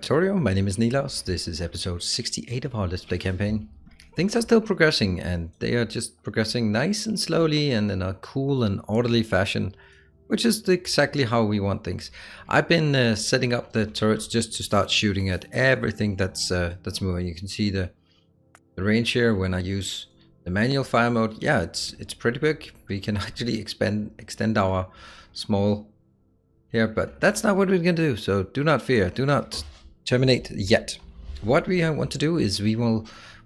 Factorio, my name is Nilaus. This is episode 68 of our Let's Play campaign. Things are still progressing, and they are just progressing nice and slowly and in a cool and orderly fashion, which is exactly how we want things. I've been setting up the turrets just to start shooting at everything that's moving. You can see the range here when I use the manual fire mode. Yeah, it's pretty big. We can actually extend our small here, but that's not what we're going to do. So do not fear. Do not terminate yet. What we want to do is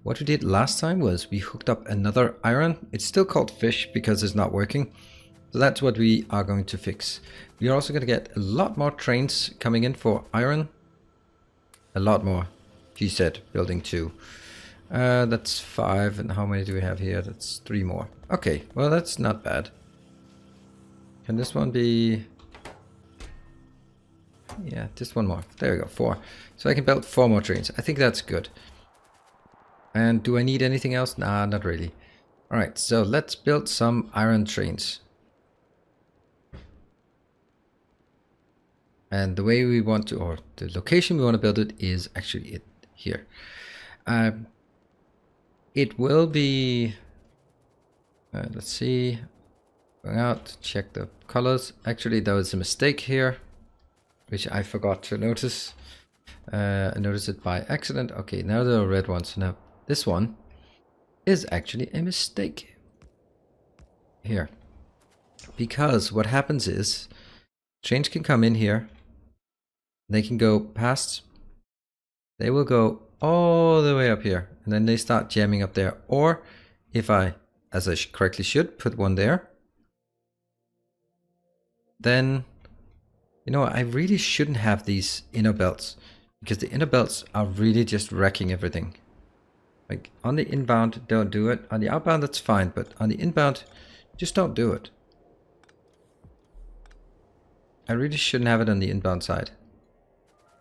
what we did last time was we hooked up another iron. It's still called fish because it's not working. So that's what we are going to fix. We are also going to get a lot more trains coming in for iron. A lot more. He said building 2. That's 5. And how many do we have here? That's 3 more. Okay, well, that's not bad. Can this one be... Yeah, just one more. There we go, 4. So I can build 4 more trains. I think that's good. And do I need anything else? Nah, not really. Alright, so let's build some iron trains. And the way we want to, or the location we want to build it is actually here. It will be... let's see. Going out, check the colors. Actually, there was a mistake here, which I forgot to notice. I noticed it by accident. Okay, now there are red ones. Now this one is actually a mistake here. Because what happens is trains can come in here. They can go past. They will go all the way up here. And then they start jamming up there. Or if I, as I correctly should, put one there. Then... You know, I really shouldn't have these inner belts, because the inner belts are really just wrecking everything. Like, on the inbound, don't do it. On the outbound, that's fine, but on the inbound, just don't do it. I really shouldn't have it on the inbound side.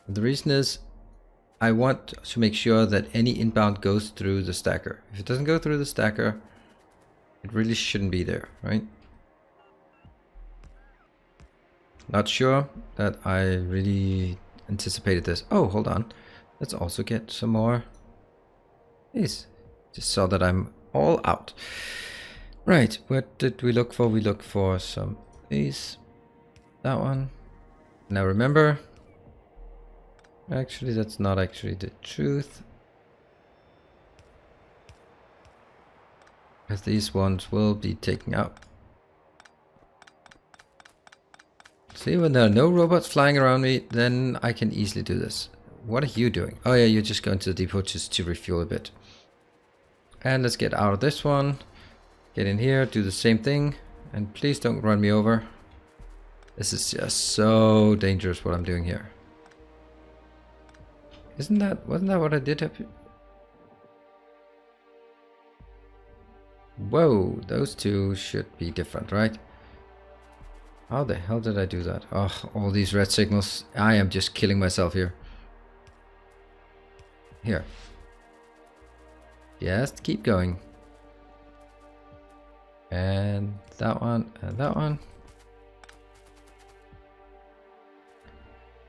And the reason is, I want to make sure that any inbound goes through the stacker. If it doesn't go through the stacker, it really shouldn't be there, right? Not sure that I really anticipated this. Oh, hold on. Let's also get some more. Yes, just saw that I'm all out. Right, what did we look for? We looked for some these. That one. Now remember, actually that's not actually the truth. Because these ones will be taken out. See, when there are no robots flying around me, then I can easily do this. What are you doing? Oh yeah, you're just going to the depot just to refuel a bit. And let's get out of this one. Get in here, do the same thing. And please don't run me over. This is just so dangerous what I'm doing here. Wasn't that what I did up here? Whoa, those two should be different, right? How the hell did I do that? Oh, all these red signals. I am just killing myself here. Here. Just keep going. And that one, and that one.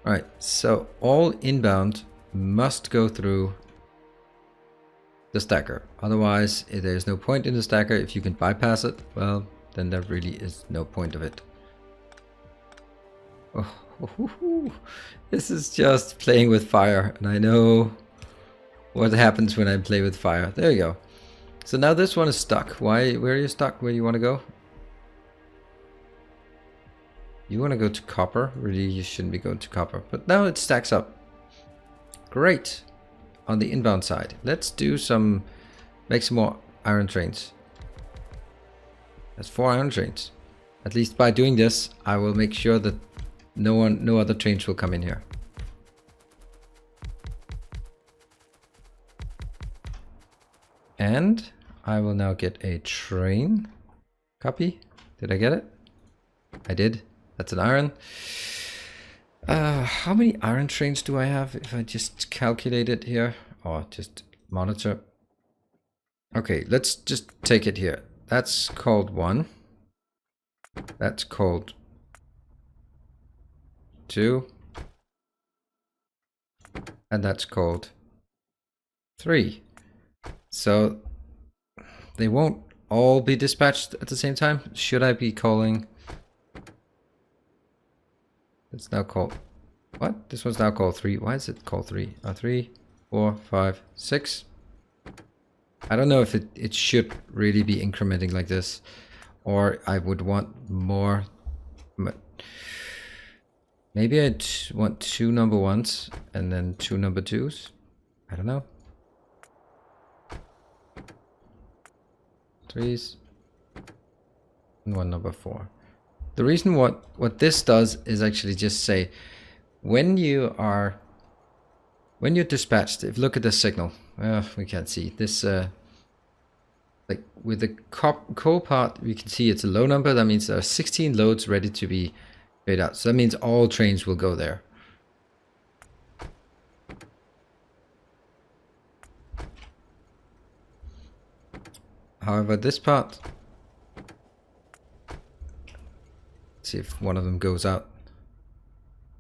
Alright, so all inbound must go through the stacker. Otherwise, there's no point in the stacker. If you can bypass it, well, then there really is no point of it. Oh, this is just playing with fire, and I know what happens when I play with fire. There you go. So now this one is stuck. Why? Where are you stuck? Where do you want to go? You want to go to copper? Really, you shouldn't be going to copper. But now it stacks up. Great. On the inbound side. Let's do some... Make some more iron trains. That's 4 iron trains. At least by doing this, I will make sure that no other trains will come in here. And I will now get a train. Copy. Did I get it? I did. That's an iron. How many iron trains do I have? If I just calculate it here, or just monitor. Okay, let's just take it here. That's called 1. That's called 2. and that's called 3. So they won't all be dispatched at the same time. Should I be calling? It's now called what? This one's now called 3. Why is it called 3? 3, 4, 5, 6. I don't know if it should really be incrementing like this, or I would want more. Maybe I'd want 2 number 1s and then 2 number 2s. I don't know. 3s and 1 number 4. The reason what this does is actually just say when you're dispatched, if you look at the signal, we can't see this. Like with the coal part, we can see it's a low number. That means there are 16 loads ready to be paid out. So that means all trains will go there. However, this part, let's see if one of them goes out.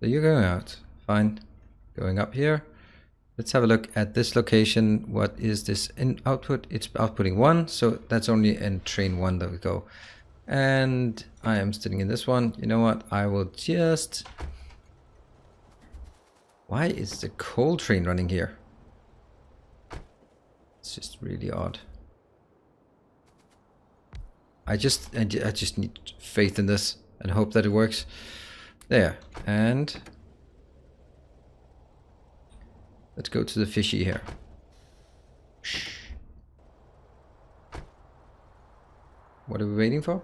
So you're going out, fine. Going up here. Let's have a look at this location. What is this in output? It's outputting 1, so that's only in train 1 that we go. And I am sitting in this one. You know what? I will just... Why is the coal train running here? It's just really odd. I just need faith in this and hope that it works. There. And let's go to the fishy here. What are we waiting for?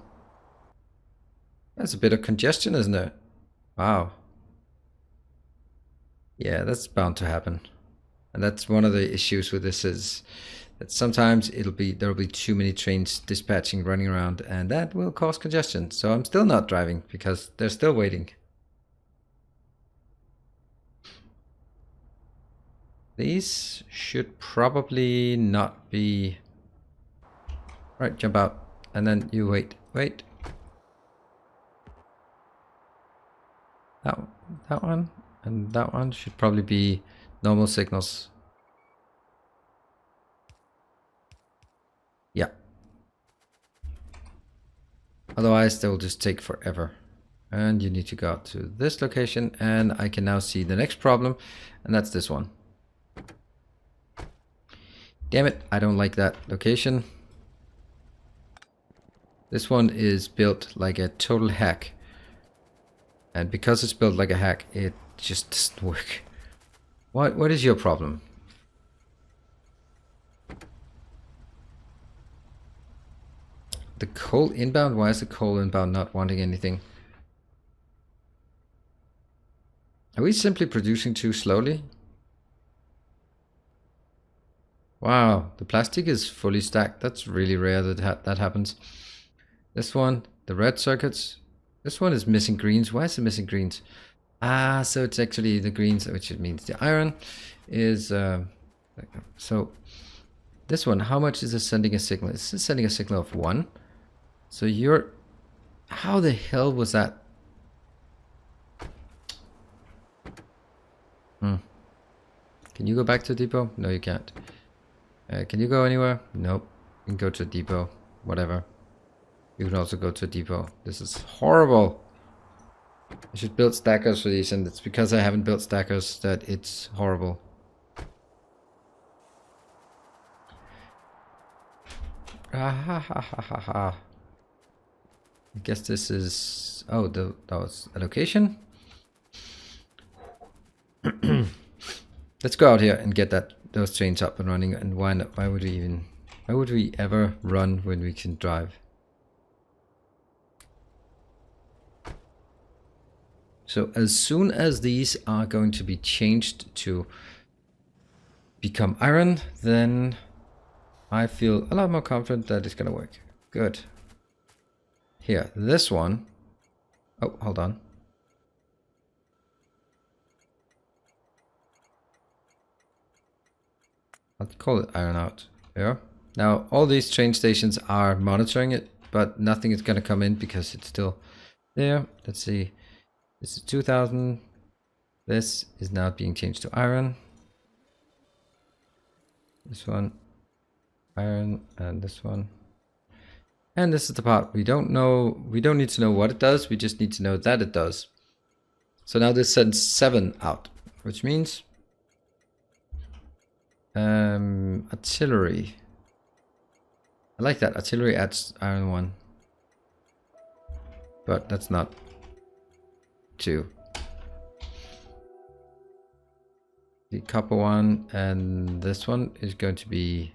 That's a bit of congestion, isn't it? Wow. Yeah, that's bound to happen. And that's one of the issues with this is that sometimes there'll be too many trains dispatching, running around, and that will cause congestion. So I'm still not driving because they're still waiting. These should probably not be... Right, jump out. And then you wait. That one and that one should probably be normal signals. Yeah. Otherwise, they will just take forever. And you need to go out to this location, and I can now see the next problem, and that's this one. Damn it, I don't like that location. This one is built like a total hack. And because it's built like a hack, it just doesn't work. What is your problem? The coal inbound? Why is the coal inbound not wanting anything? Are we simply producing too slowly? Wow, the plastic is fully stacked. That's really rare that that happens. This one, the red circuits. This one is missing greens. Why is it missing greens? Ah, so it's actually the greens, which means the iron is... so this one, how much is it sending a signal? It's sending a signal of 1. So you're... How the hell was that? Can you go back to depot? No, you can't. Can you go anywhere? Nope. You can go to a depot. Whatever. You can also go to a depot. This is horrible. I should build stackers for these, and it's because I haven't built stackers that it's horrible. I guess this is... Oh, that was a location? Let's go out here and get those trains up and running. And why not? Why would we ever run when we can drive? So as soon as these are going to be changed to become iron, then I feel a lot more confident that it's going to work. Good. Here, this one. Oh, hold on. I'll call it iron out. Yeah. Now, all these train stations are monitoring it, but nothing is going to come in because it's still there. Let's see. This is 2000. This is now being changed to iron. This one, iron, and this one. And this is the part we don't know. We don't need to know what it does. We just need to know that it does. So now this sends 7 out, which means artillery. I like that. Artillery adds iron 1. But that's not 2. The copper one and this one is going to be...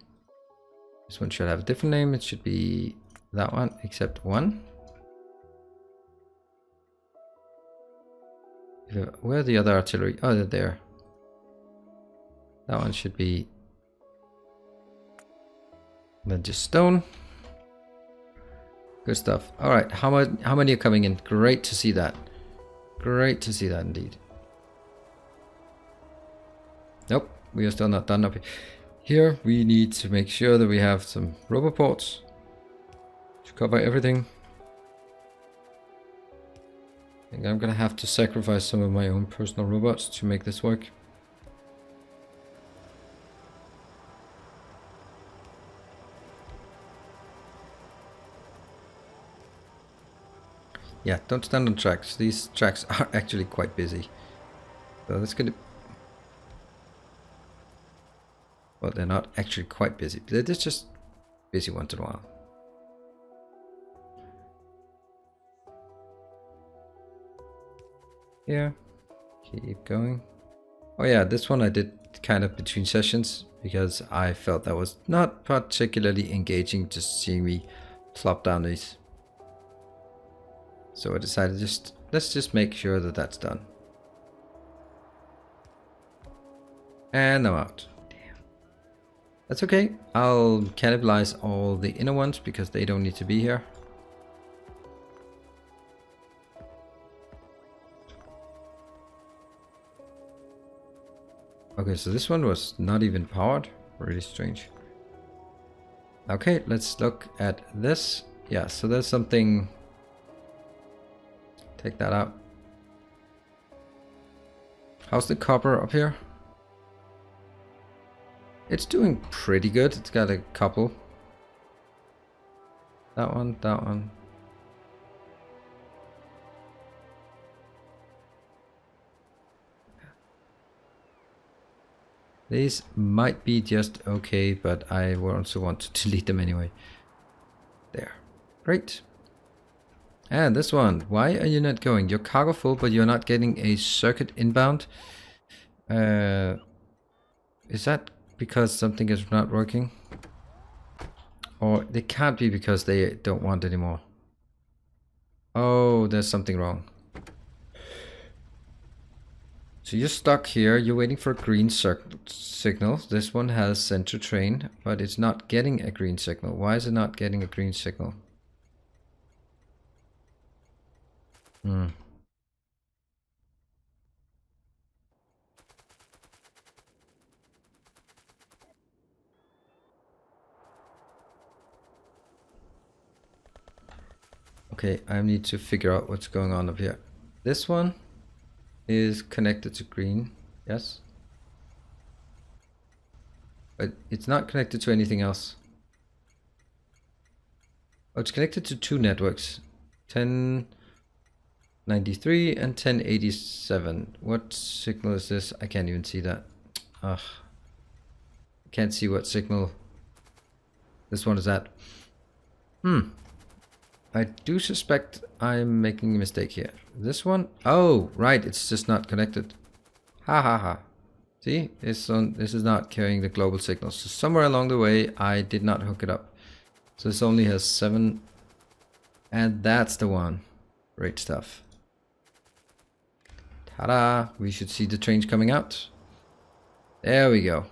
This one should have a different name. It should be that one, except 1. Where are the other artillery? Oh, they're there. That one should be... then just stone. Good stuff. All right, how many are coming in? Great to see that. Great to see that indeed. Nope, we are still not done up here. Here we need to make sure that we have some roboports to cover everything. I think I'm gonna have to sacrifice some of my own personal robots to make this work. Yeah, don't stand on tracks. These tracks are actually quite busy. So that's gonna... well, they're not actually quite busy. They're just busy once in a while. Yeah, keep going. Oh yeah, this one I did kind of between sessions because I felt that was not particularly engaging just seeing me plop down these. So I decided let's just make sure that that's done. And I'm out. Damn. That's okay. I'll cannibalize all the inner ones because they don't need to be here. Okay, so this one was not even powered. Really strange. Okay, let's look at this. Yeah, so there's something... take that out. How's the copper up here? It's doing pretty good. It's got a couple. That one, that one. These might be just okay, but I also want to delete them anyway. There. Great. And this one. Why are you not going? You're cargo full, but you're not getting a circuit inbound. Is that because something is not working? Or it can't be because they don't want anymore. Oh, there's something wrong. So you're stuck here, you're waiting for a green signal. This one has center train, but it's not getting a green signal. Why is it not getting a green signal? Okay, I need to figure out what's going on up here. This one is connected to green, yes. But it's not connected to anything else. Oh, it's connected to 2 networks. 1093 and 1087. What signal is this? I can't even see that. Ugh. I can't see what signal this one is at. I do suspect I'm making a mistake here. This one? Oh, right. It's just not connected. Ha ha ha. See? This is not carrying the global signal. So somewhere along the way, I did not hook it up. So this only has 7. And that's the one. Great stuff. Ta-da! We should see the trains coming out. There we go.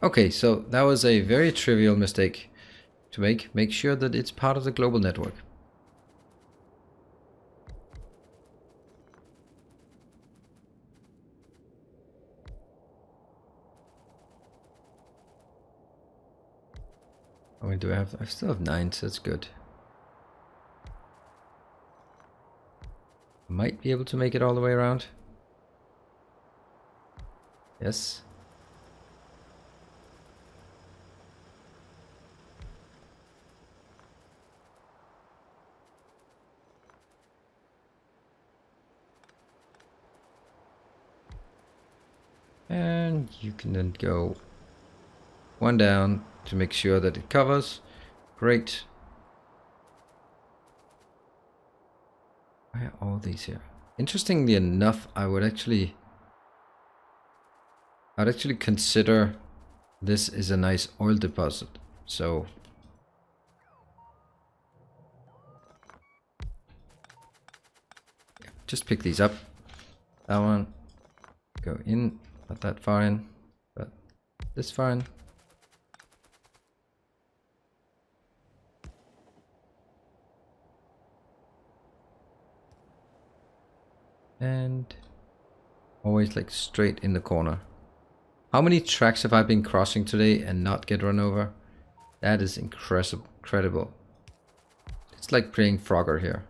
Okay, so that was a very trivial mistake to make. Make sure that it's part of the global network. How many do I have? I still have 9, so that's good. Might be able to make it all the way around. Yes. And you can then go one down to make sure that it covers. Great. Why are all these here? Interestingly enough, I'd actually consider this is a nice oil deposit. So just pick these up. That one, go in, not that far in, but this far in. And always like straight in the corner. How many tracks have I been crossing today and not get run over? That is incredible. It's like playing Frogger here.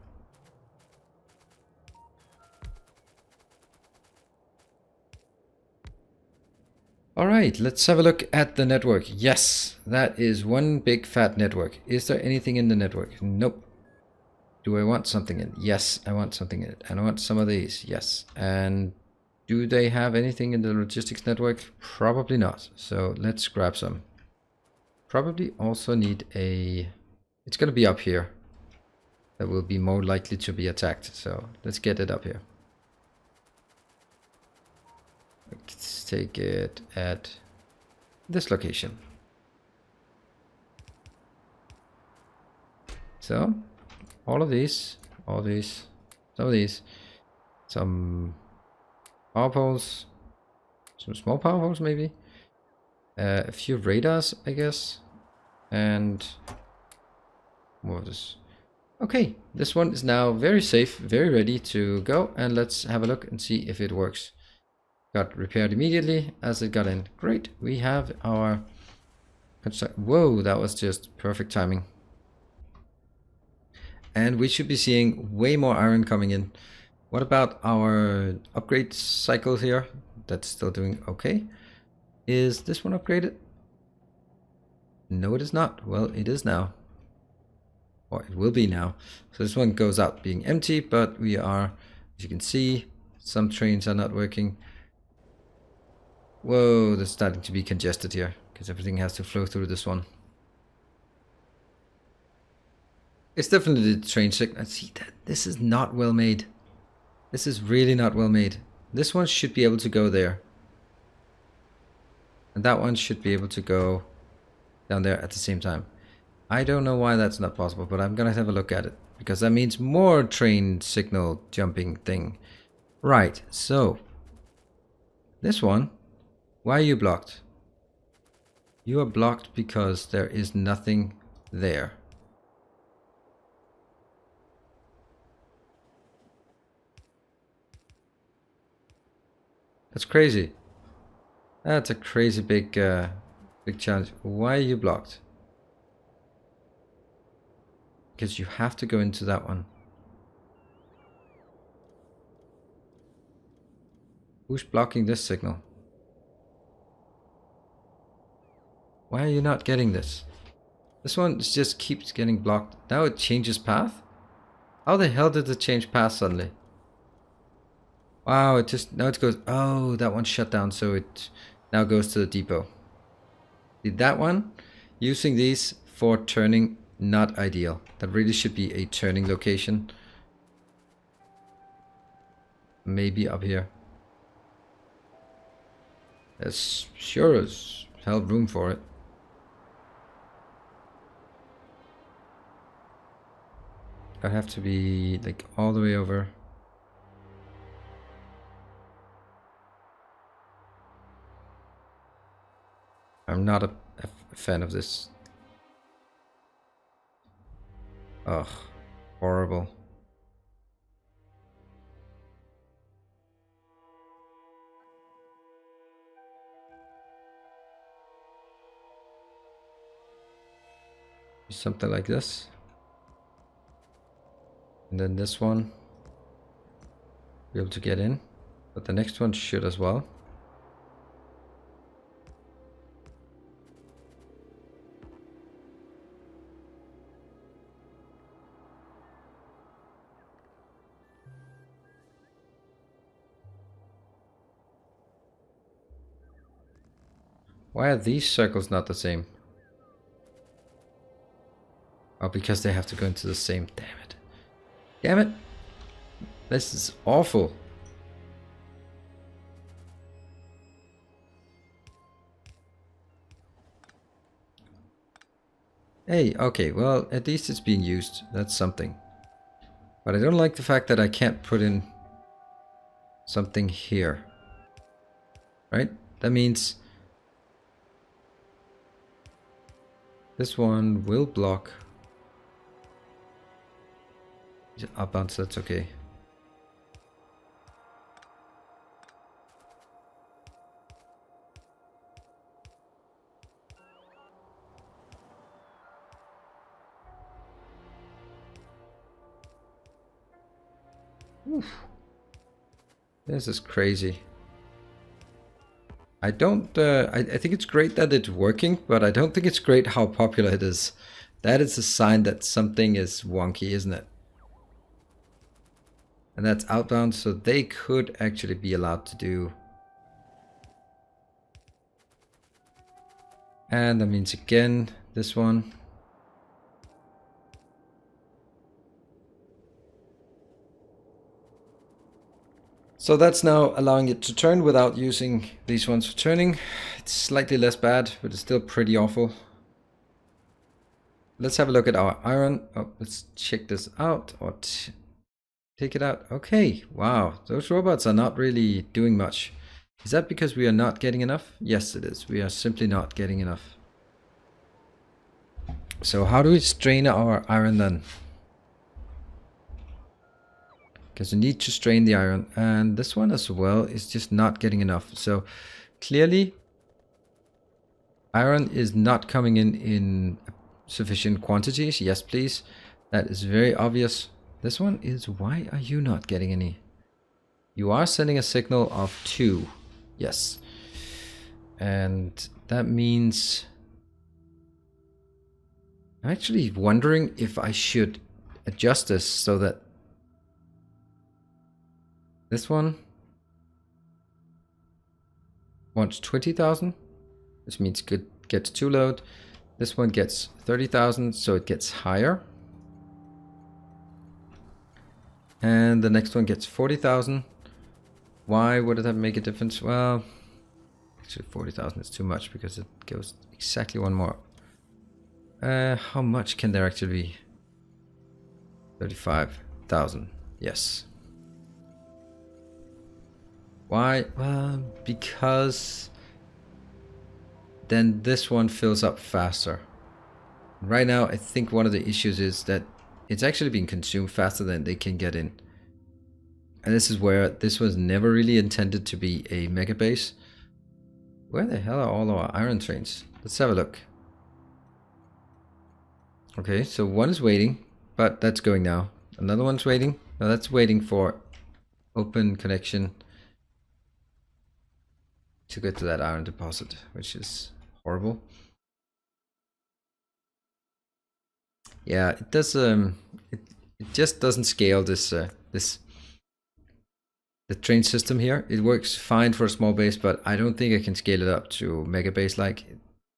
Alright, let's have a look at the network. Yes, that is one big fat network. Is there anything in the network? Nope. Do I want something in? Yes, I want something in it. And I want some of these. Yes. And do they have anything in the logistics network? Probably not. So let's grab some. Probably also need a... It's going to be up here. That will be more likely to be attacked. So let's get it up here. Let's take it at this location. So all of these, some of these, some power poles, some small power poles maybe, a few radars, I guess, and more of this. Okay, this one is now very safe, very ready to go, and let's have a look and see if it works. Got repaired immediately as it got in. Great, we have our... Whoa, that was just perfect timing. And we should be seeing way more iron coming in. What about our upgrade cycle here? That's still doing okay. Is this one upgraded? No, it is not. Well, it is now. Or it will be now. So this one goes out being empty, but we are, as you can see, some trains are not working. Whoa, they're starting to be congested here because everything has to flow through this one. It's definitely the train signal. See that this is not well made. This is really not well made. This one should be able to go there. And that one should be able to go down there at the same time. I don't know why that's not possible, but I'm gonna have a look at it. Because that means more train signal jumping thing. Right, so. This one. Why are you blocked? You are blocked because there is nothing there. That's crazy. That's a crazy big challenge. Why are you blocked? Because you have to go into that one. Who's blocking this signal? Why are you not getting this? This one just keeps getting blocked. Now it changes path? How the hell did it change path suddenly? Wow, it just, now it goes, oh, that one shut down, so it now goes to the depot. Did that one? Using these for turning, not ideal. That really should be a turning location. Maybe up here. There's sure as hell room for it. I have to be like all the way over. I'm not a fan of this. Ugh, horrible. Something like this. And then this one. Be able to get in. But the next one should as well. Why are these circles not the same? Oh, because they have to go into the same. Damn it. Damn it. This is awful. Hey, okay, well, at least it's being used. That's something. But I don't like the fact that I can't put in something here. Right? That means this one will block. Up bounce, that's okay. Oof. This is crazy. I don't, I think it's great that it's working, but I don't think it's great how popular it is. That is a sign that something is wonky, isn't it? And that's outbound, so they could actually be allowed to do. And that means again, this one. So that's now allowing it to turn without using these ones for turning. It's slightly less bad, but it's still pretty awful. Let's have a look at our iron. Oh, let's check this out or take it out. Okay, wow, those robots are not really doing much. Is that because we are not getting enough? Yes, it is. We are simply not getting enough. So how do we strain our iron then? Because we need to strain the iron, and this one as well is just not getting enough. So clearly iron is not coming in sufficient quantities. Yes, please. That is very obvious. This one is, why are you not getting any? You are sending a signal of 2. Yes. And that means I'm actually wondering if I should adjust this so that this one wants 20,000, which means it gets 2 load. This one gets 30,000, so it gets higher. And the next one gets 40,000. Why would that make a difference? Well, actually 40,000 is too much because it goes exactly one more. How much can there actually be? 35,000. Yes. Why? Well, because then this one fills up faster. Right now, I think one of the issues is that it's actually being consumed faster than they can get in. And this is where this was never really intended to be a mega base. Where the hell are all our iron trains? Let's have a look. Okay, so one is waiting, but that's going now. Another one's waiting. Now that's waiting for open connection to get to that iron deposit, which is horrible. Yeah, it does. It just doesn't scale this the train system here. It works fine for a small base, but I don't think I can scale it up to mega base. Like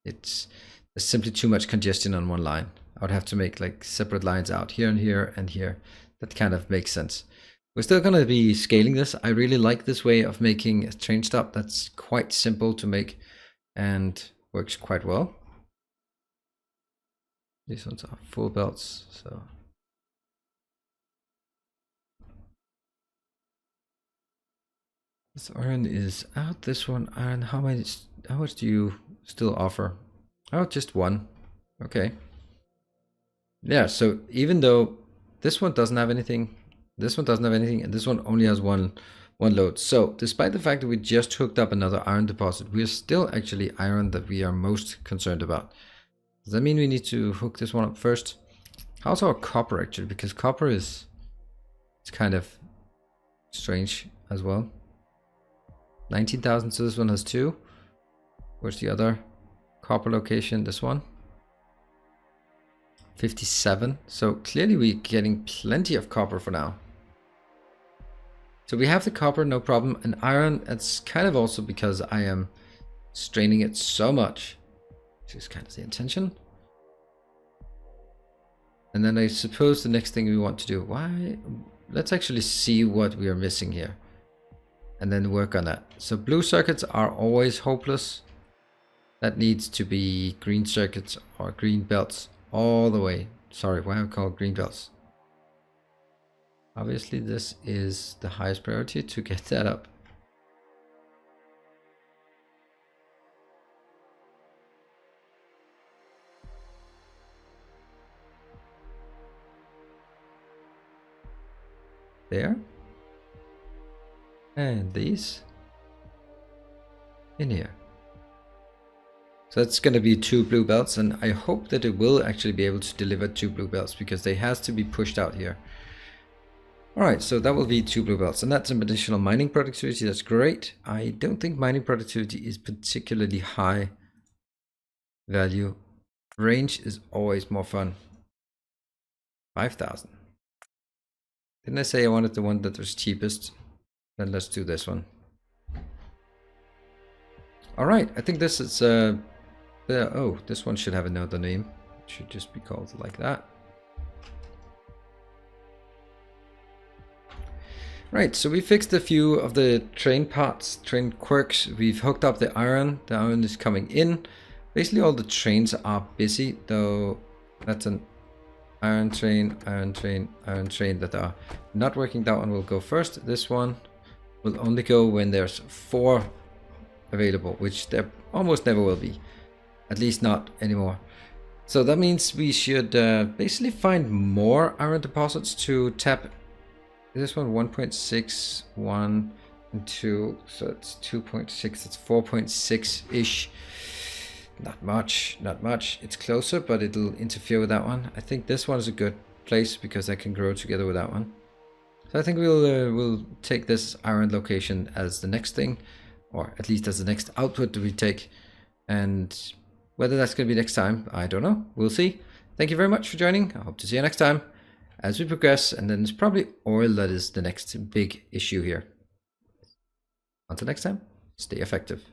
there's simply too much congestion on one line. I would have to make like separate lines out here and here and here. That kind of makes sense. We're still going to be scaling this. I really like this way of making a train stop. That's quite simple to make and works quite well. These ones are full belts, so. This iron is out. This one iron, how much do you still offer? Oh, just 1. Okay. Yeah, so even though this one doesn't have anything, this one doesn't have anything, and this one only has one load. So despite the fact that we just hooked up another iron deposit, we're still actually iron that we are most concerned about. Does that mean we need to hook this one up first? How's our copper actually? Because copper it's kind of strange as well. 19,000, so this one has 2. Where's the other copper location? This one. 57. So clearly we're getting plenty of copper for now. So we have the copper, no problem. And iron, it's kind of also because I am straining it so much. Which is kind of the intention. And then I suppose the next thing we want to do, let's actually see what we are missing here. And then work on that. So blue circuits are always hopeless. That needs to be green circuits or green belts all the way. Sorry, why have I called green belts? Obviously this is the highest priority to get that up. There. And these in here. So that's going to be 2 blue belts, and I hope that it will actually be able to deliver 2 blue belts because they has to be pushed out here. Alright, so that will be 2 blue belts, and that's some additional mining productivity. That's great. I don't think mining productivity is particularly high value. Range is always more fun. 5,000. Didn't I say I wanted the one that was cheapest? Then let's do this one. Alright, I think this is oh, this one should have another name. It should just be called like that. Right, so we fixed a few of the train parts, train quirks. We've hooked up the iron. The iron is coming in. Basically all the trains are busy, though that's an iron train, iron train, iron train that are not working. That one will go first. This one will only go when there's 4 available, which there almost never will be. At least not anymore. So that means we should basically find more iron deposits to tap. This one 1.6, 1 and 2, so it's 2.6, it's 4.6-ish. Not much, not much. It's closer, but it'll interfere with that one. I think this one is a good place because I can grow together with that one. So I think we'll take this iron location as the next thing, or at least as the next output that we take. And whether that's going to be next time, I don't know. We'll see. Thank you very much for joining. I hope to see you next time as we progress. And then it's probably oil that is the next big issue here. Until next time, stay effective.